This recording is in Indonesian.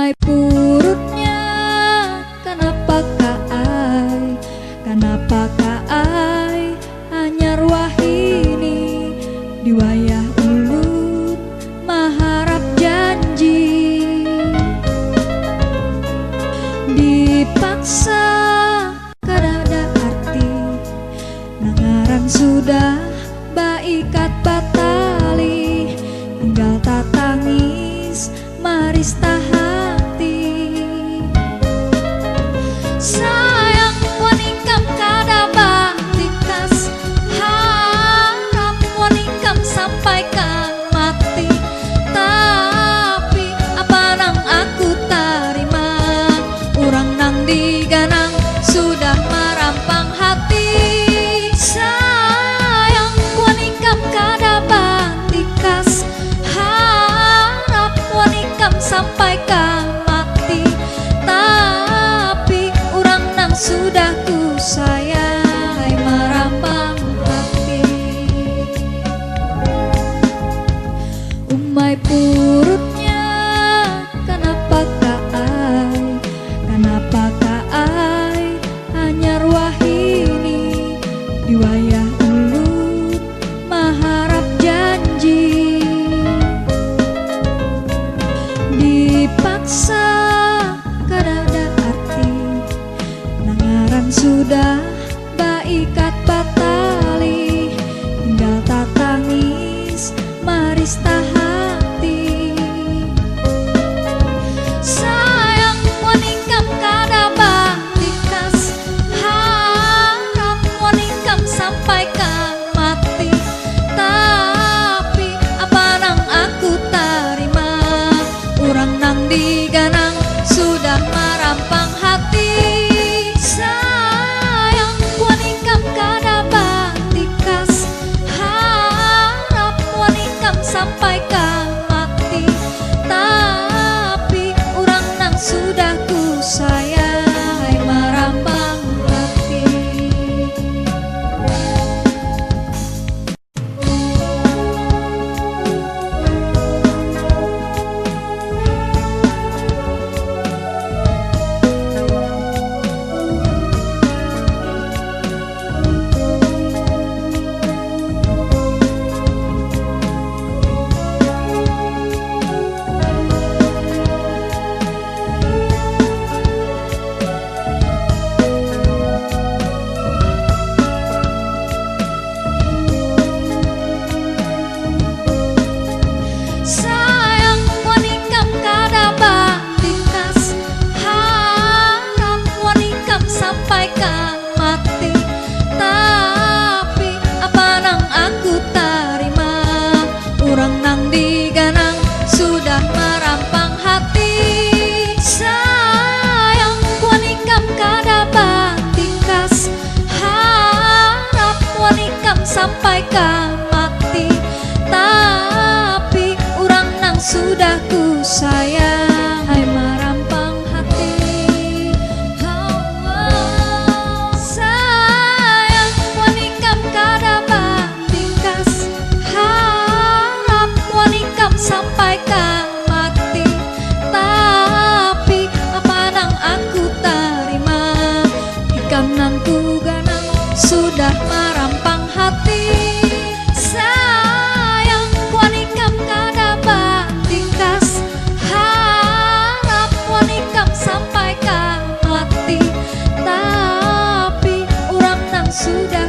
Umay purutnya kanapakah ai anyar wahini di wayah ulut maharap janji dipaksa kadada arti nangaran sudah baikat batali tinggal tatangis maris tahati sayang wanikam kada batikas harap wanikam sampai kan mati tapi apa nang aku tarima urang nang diganang sudah merampang hati sayang wanikam kada batikas harap wanikam sampai kan mati tapi urang nang sudah ku sayang merampang hati umay purutnya kanapakah ai anyar wahini di wayah ulut maharap janji dipaksa kadada arti nangaran sudah baikat batali tinggal tatangis maris tahati sayang wanikam kada batikas harap wanikam sampai kan mati tapi apa nang aku tarima urang nang diganang sudah merampang hati sayang wanikam kada batikas harap wanikam sampai kan mati tapi urang nang sudah ku sayang merampang hati sayang wanikam kada batikas harap wanikam sampai kan mati tapi apa nang aku tarima urang nang diganang sudah merampang hati sayang wanikam kada batikas harap wanikam sampai kan mati tapi urang nang sudah ku sayang merampang hati sayang wanikam kada batikas harap wanikam sampai kan mati tapi apa nang aku tarima ikam nang ku ganang sudah merampang hati sayang wanikam kada batikas harap wanikam sampai kan mati tapi urang nang sudah